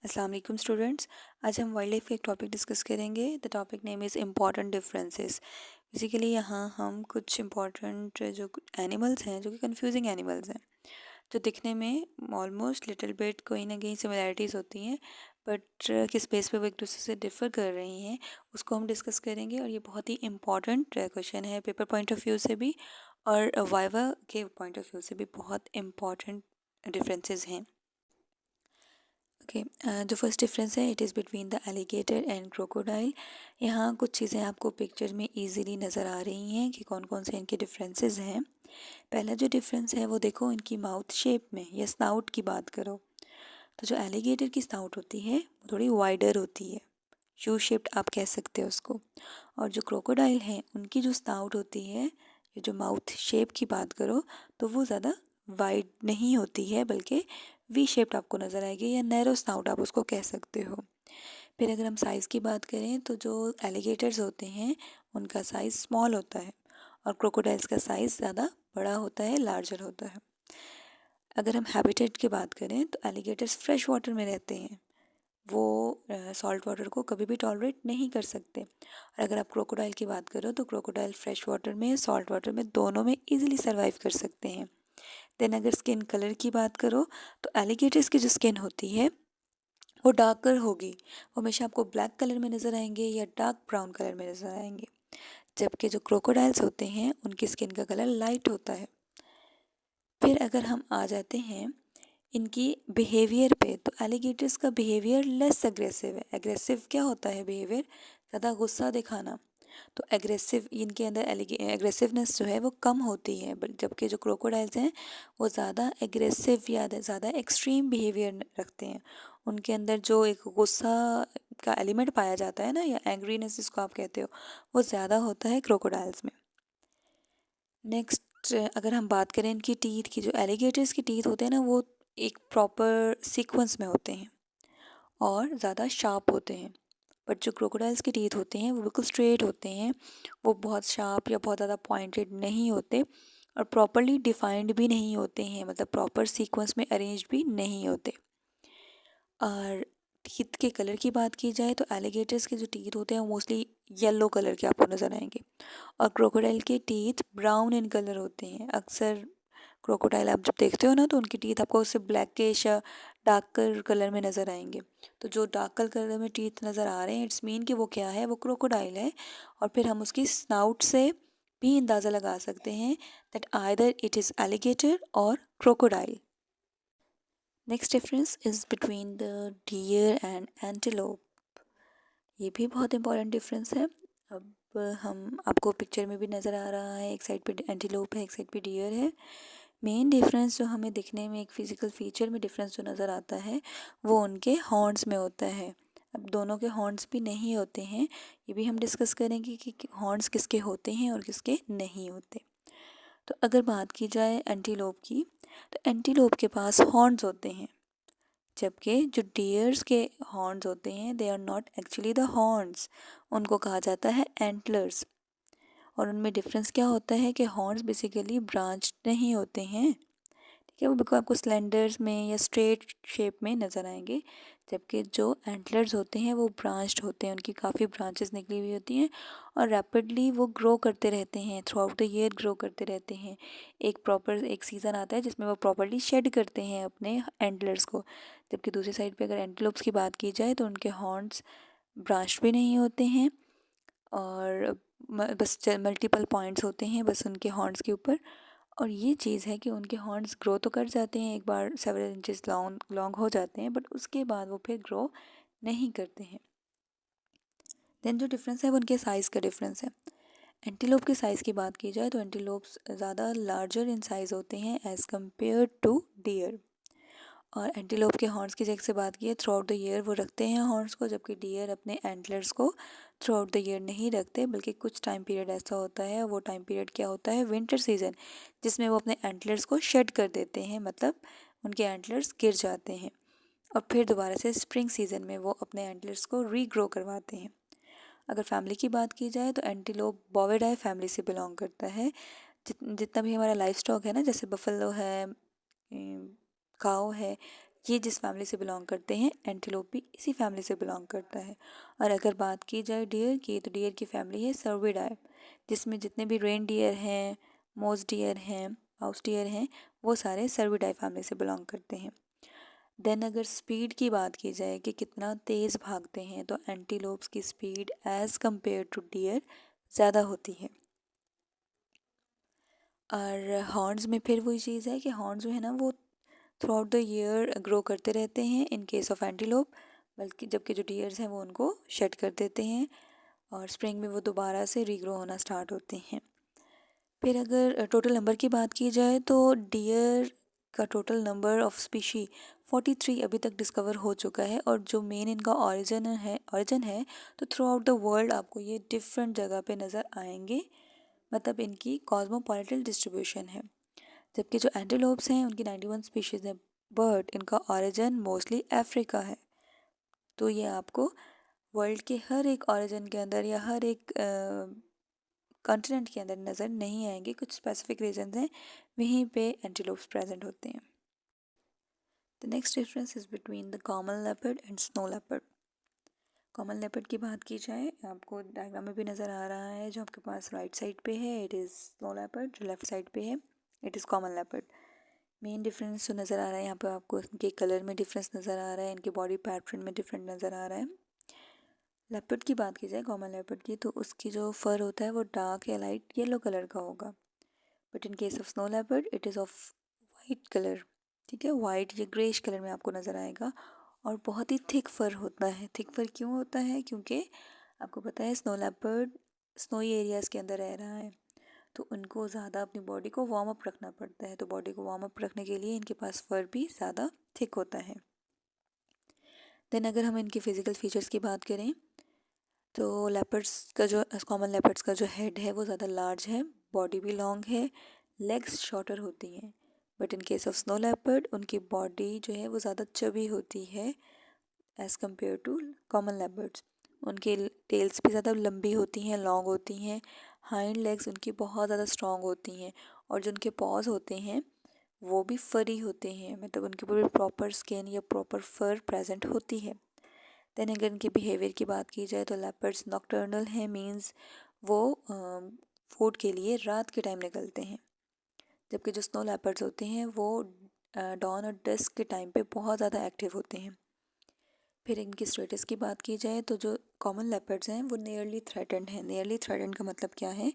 अस्सलाम वालेकुम स्टूडेंट्स। आज हम वाइल्ड लाइफ का एक टॉपिक डिस्कस करेंगे। The topic name is important differences. Basically यहाँ हम कुछ इम्पॉर्टेंट जो एनिमल्स हैं जो कि कंफ्यूजिंग एनिमल्स हैं, जो दिखने में ऑलमोस्ट लिटिल बिट कोई ना कहीं सिमिलैरिटीज़ होती हैं, बट किस बेस पे वो एक दूसरे से डिफ़र कर रही हैं उसको हम डिस्कस करेंगे। और ये बहुत ही इम्पॉर्टेंट क्वेश्चन है पेपर पॉइंट ऑफ व्यू से भी और वाइवा के पॉइंट ऑफ व्यू से भी बहुत इम्पॉर्टेंट डिफरेंसेस हैं। ओके, जो फर्स्ट डिफरेंस है it is between the alligator and crocodile. यहाँ कुछ चीज़ें आपको पिक्चर में इजीली नज़र आ रही हैं कि कौन कौन से इनके डिफरेंसेस हैं। पहला जो डिफरेंस है वो देखो इनकी माउथ शेप में या स्नाउट की बात करो तो जो एलिगेटर की स्नाउट होती है वो थोड़ी वाइडर होती है, यू शेप्ड आप कह सकते हो उसको। और जो क्रोकोडाइल हैं उनकी जो स्नाउट होती है या जो माउथ शेप की बात करो तो वो ज़्यादा वाइड नहीं होती है, बल्कि वी शेप्ड आपको नज़र आएगी या नैरो स्नाउट आप उसको कह सकते हो। फिर अगर हम साइज़ की बात करें तो जो एलिगेटर्स होते हैं उनका साइज़ स्मॉल होता है और क्रोकोडाइल्स का साइज़ ज़्यादा बड़ा होता है, लार्जर होता है। अगर हम हैबिटेट की बात करें तो एलिगेटर्स फ्रेश वाटर में रहते हैं, वो सॉल्ट वाटर को कभी भी टॉलरेट नहीं कर सकते। और अगर आप क्रोकोडाइल की बात करो तो क्रोकोडाइल फ्रेश वाटर में सॉल्ट वाटर में दोनों में इजीली सरवाइव कर सकते हैं। देन अगर स्किन कलर की बात करो तो एलिगेटर्स की जो स्किन होती है वो डार्कर होगी, वो हमेशा आपको ब्लैक कलर में नज़र आएंगे या डार्क ब्राउन कलर में नज़र आएंगे। जबकि जो क्रोकोडाइल्स होते हैं उनकी स्किन का कलर लाइट होता है। फिर अगर हम आ जाते हैं इनकी बिहेवियर पे तो एलिगेटर्स का बिहेवियर लेस एग्रेसिव है। एग्रेसिव क्या होता है बिहेवियर? ज़्यादा गुस्सा दिखाना। तो एग्रेसिव इनके अंदर एग्रेसिवनेस जो है वो कम होती है, बट जबकि जो क्रोकोडाइल्स हैं वो ज़्यादा एग्रेसिव या ज़्यादा एक्सट्रीम बिहेवियर रखते हैं। उनके अंदर जो एक गुस्सा का एलिमेंट पाया जाता है ना, या एंग्रीनेस जिसको आप कहते हो, वो ज़्यादा होता है क्रोकोडाइल्स में। नेक्स्ट अगर हम बात करें इनकी टीथ की, जो एलिगेटर्स की टीथ होते हैं ना वो एक प्रॉपर सीक्वेंस में होते हैं और ज़्यादा शार्प होते हैं। बट जो क्रोकोडाइल्स के टीथ होते हैं वो बिल्कुल स्ट्रेट होते हैं, वो बहुत शार्प या बहुत ज़्यादा पॉइंटेड नहीं होते और प्रॉपरली डिफाइंड भी नहीं होते हैं, मतलब प्रॉपर सीक्वेंस में अरेंज भी नहीं होते। और टीथ के कलर की बात की जाए तो एलिगेटर्स के जो टीथ होते हैं वो मोस्टली येलो कलर के आपको नज़र आएंगे और क्रोकोडाइल के टीथ ब्राउन इन कलर होते हैं। अक्सर क्रोकोडाइल आप जब देखते हो ना तो उनकी टीथ आपको उससे ब्लैकिश या डार्कर कलर में नज़र आएंगे। तो जो डार्कर कलर में टीथ नज़र आ रहे हैं इट्स मीन कि वो क्या है, वो क्रोकोडाइल है। और फिर हम उसकी स्नाउट से भी अंदाज़ा लगा सकते हैं that either it is alligator और crocodile. Next difference is between the deer and antelope. ये भी बहुत इंपॉर्टेंट डिफरेंस है। अब हम आपको पिक्चर में भी नज़र आ रहा है, एक साइड पे एंटीलोप है, एक साइड पे डियर है। मेन डिफरेंस जो हमें दिखने में एक फिज़िकल फीचर में डिफरेंस जो नज़र आता है वो उनके हॉर्न्स में होता है। अब दोनों के हॉर्न्स भी नहीं होते हैं, ये भी हम डिस्कस करेंगे कि हॉर्न्स किसके होते हैं और किसके नहीं होते। तो अगर बात की जाए एंटीलोप की तो एंटीलोप के पास हॉर्न्स होते हैं, जबकि जो डियर्स के हॉर्न्स होते हैं they are not actually the horns, उनको कहा जाता है एंटलर्स। और उनमें डिफरेंस क्या होता है कि हॉर्न्स बेसिकली ब्रांच नहीं होते हैं, ठीक है, वो बिल्कुल आपको स्लेंडर्स में या स्ट्रेट शेप में नज़र आएंगे। जबकि जो एंटलर्स होते हैं वो ब्रांच्ड होते हैं, उनकी काफ़ी ब्रांचेस निकली हुई होती हैं और रैपिडली वो ग्रो करते रहते हैं, through out the year grow करते रहते हैं। एक प्रॉपर एक सीज़न आता है जिसमें वो प्रॉपरली शेड करते हैं अपने एंटलर्स को। जबकि दूसरी साइड पे अगर एंटीलोप्स की बात की जाए तो उनके हॉर्न्स ब्रांच भी नहीं होते हैं और बस मल्टीपल पॉइंट्स होते हैं बस उनके हॉर्न्स के ऊपर। और ये चीज़ है कि उनके हॉर्न्स ग्रो तो कर जाते हैं, एक बार सेवरल इंचेस लॉन्ग लॉन्ग हो जाते हैं, बट उसके बाद वो फिर ग्रो नहीं करते हैं। देन जो डिफरेंस है वो उनके साइज़ का डिफरेंस है। एंटीलोप के साइज़ की बात की जाए तो एंटीलोप्स ज़्यादा लार्जर इन साइज़ होते हैं एज़ कम्पेयर टू डियर। और एंटीलोप के हॉर्न्स की जैसे बात की है, थ्रू आउट द ईयर वो रखते हैं हॉर्न्स को, जबकि डियर अपने एंटलर्स को थ्रू आउट द ईयर नहीं रखते, बल्कि कुछ टाइम पीरियड ऐसा होता है, वो टाइम पीरियड क्या होता है, विंटर सीजन, जिसमें वो अपने एंटलर्स को शेड कर देते हैं, मतलब उनके एंटलर्स गिर जाते हैं और फिर दोबारा से स्प्रिंग सीजन में वो अपने एंटलर्स को रीग्रो करवाते हैं। अगर फैमिली की बात की जाए तो एंटीलोप बॉविडाई फैमिली से बिलोंग करता है। जितना भी हमारा लाइफ स्टॉक है ना, जैसे बफलो है, काऊ है, ये जिस फैमिली से बिलोंग करते हैं, एंटीलोप भी इसी फैमिली से बिलोंग करता है। और अगर बात की जाए डियर की, तो डियर की फैमिली है सर्विडाई, जिसमें जितने भी रेन डियर हैं, मोज डियर हैं, माउस डियर हैं, वो सारे सर्विडाई फैमिली से बिलोंग करते हैं। देन अगर स्पीड की बात की जाए कि कितना तेज़ भागते हैं, तो एंटीलोप्स की speed as compare to deer ज़्यादा होती है। और हॉर्न्स में फिर वही चीज़ है कि हॉर्न्स जो है ना वो through out the year grow करते रहते हैं इन केस ऑफ एंटीलोप, बल्कि जबकि जो डियर्स हैं वो उनको शेड कर देते हैं और स्प्रिंग में वो दोबारा से रीग्रो होना स्टार्ट होते हैं। फिर अगर टोटल नंबर की बात की जाए तो डियर का टोटल नंबर ऑफ स्पीशी 43 अभी तक डिस्कवर हो चुका है। और जो मेन इनका ओरिजिन है तो थ्रू आउट द वर्ल्ड आपको ये डिफरेंट जगह पे नज़र आएंगे, मतलब इनकी कॉस्मोपॉलिटल डिस्ट्रीब्यूशन है। जबकि जो एंटीलोप्स हैं उनकी 91 स्पीशीज़ हैं, बट इनका ओरिजिन मोस्टली अफ्रीका है। तो ये आपको वर्ल्ड के हर एक ओरिजिन के अंदर या हर एक कॉन्टिनेंट के अंदर नज़र नहीं आएंगे, कुछ स्पेसिफिक रीजन्स हैं वहीं पे एंटीलोप्स प्रेजेंट होते हैं। The next difference is between the common leopard and snow leopard. Common leopard की बात की जाए, आपको डायग्राम में भी नज़र आ रहा है, जो आपके पास राइट साइड पे है इट इज़ स्नो लेपर्ड, जो लेफ्ट साइड पे है it is common leopard. Main difference जो नज़र आ रहा है यहाँ पे आपको, इनके कलर में डिफरेंस नज़र आ रहा है, इनके बॉडी पैटर्न में डिफरेंट नज़र आ रहा है। लेपर्ड की बात की जाए, कॉमन लेपर्ड की, तो उसकी जो फर होता है वो डार्क या लाइट येलो कलर का होगा, but in case of snow leopard it is of white colour. ठीक है, वाइट या ग्रेश कलर में आपको नज़र आएगा और बहुत ही थिक फर होता है। थिक फर क्यों होता है? क्योंकि आपको पता है स्नो लेपर्ड स्नोई एरियाज़ के अंदर रह रहा है, तो उनको ज़्यादा अपनी बॉडी को वार्म अप रखना पड़ता है, तो बॉडी को वार्म अप रखने के लिए इनके पास फर भी ज़्यादा थिक होता है। देन अगर हम इनके फिज़िकल फीचर्स की बात करें तो लेपर्ड्स का जो कॉमन लेपर्ड्स का जो हेड है वो ज़्यादा लार्ज है, बॉडी भी लॉन्ग है, लेग्स शॉर्टर होती हैं। But in case of snow leopard उनकी बॉडी जो है वो ज़्यादा चबी होती है as compare to common leopards. उनके टेल्स भी ज़्यादा लंबी होती हैं, लॉन्ग होती हैं, हाइंड लेग्स उनकी बहुत ज़्यादा स्ट्रॉन्ग होती हैं, और जो उनके पॉज होते हैं वो भी फरी होते हैं, मतलब उनके पूरे प्रॉपर स्किन या प्रॉपर फर प्रेजेंट होती है। देन अगर इनके बिहेवियर की बात की जाए तो लेपर्ड्स नॉकटर्नल हैं, मीन्स वो फूड के लिए रात के टाइम निकलते हैं, जबकि जो स्नो लेपर्ड्स होते हैं वो डॉन और डस्क के टाइम पे बहुत ज़्यादा एक्टिव होते हैं। फिर इनकी स्टेटस की बात की जाए तो जो कॉमन लेपर्ड्स हैं वो नियरली थ्रेटेंड हैं। नियरली थ्रेटेंड का मतलब क्या है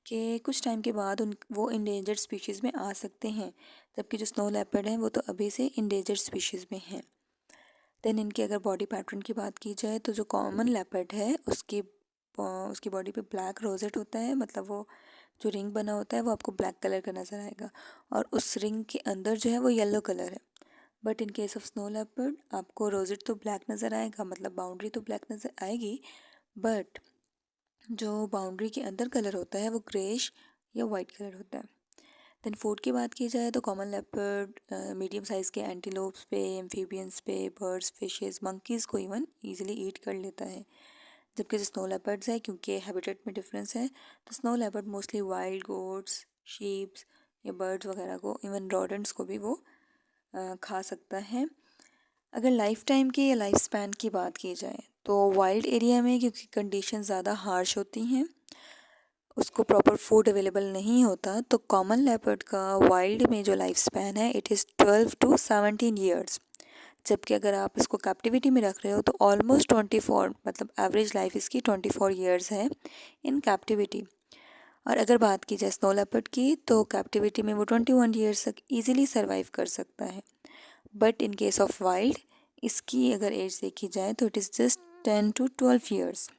कि कुछ टाइम के बाद वो इंडेंजर्ड स्पीशीज़ में आ सकते हैं, जबकि जो स्नो लेपर्ड हैं वो तो अभी से इंडेंजर्ड स्पीशीज़ में हैं। देन इनकी अगर बॉडी पैटर्न की बात की जाए तो जो कॉमन लेपर्ड है उसकी बॉडी पे ब्लैक रोजेट होता है, मतलब वो जो रिंग बना होता है वो आपको ब्लैक कलर का नज़र आएगा, और उस रिंग के अंदर जो है वो येलो कलर है। But in case of snow leopard आपको रोजेट तो ब्लैक नज़र आएगा, मतलब बाउंड्री तो ब्लैक नज़र आएगी, बट जो बाउंड्री के अंदर कलर होता है वो ग्रेश या वाइट कलर होता है। देन फूड की बात की जाए तो कॉमन लेपर्ड मीडियम साइज़ के एंटीलोप्स पे, एम्फीबियंस पे, बर्ड्स, फिशेस, मंकीज़ को इवन ईजिली ईट कर लेता है। जबकि जो स्नो लेपर्ड्स है, क्योंकि हैबिटेट में डिफरेंस है, तो snow leopard mostly wild goats, sheeps या बर्ड्स वगैरह को, इवन रोडेंट्स को भी वो खा सकता है। अगर लाइफ टाइम की या लाइफ स्पैन की बात की जाए तो वाइल्ड एरिया में क्योंकि कंडीशन ज़्यादा हार्श होती हैं, उसको प्रॉपर फूड अवेलेबल नहीं होता, तो कॉमन लेपर्ड का वाइल्ड में जो लाइफ स्पैन है इट इज़ 12 to 17 ईयर्स। जबकि अगर आप इसको कैप्टिविटी में रख रहे हो तो ऑलमोस्ट 24, मतलब एवरेज लाइफ इसकी 24 ईयर्स है इन कैप्टिविटी। और अगर बात की जाए स्नो लेपर्ड की तो कैप्टिविटी में वो 21 ईयर्स तक ईजिली सर्वाइव कर सकता है, but in case of wild इसकी अगर एज देखी जाए तो it is just 10 to 12 years.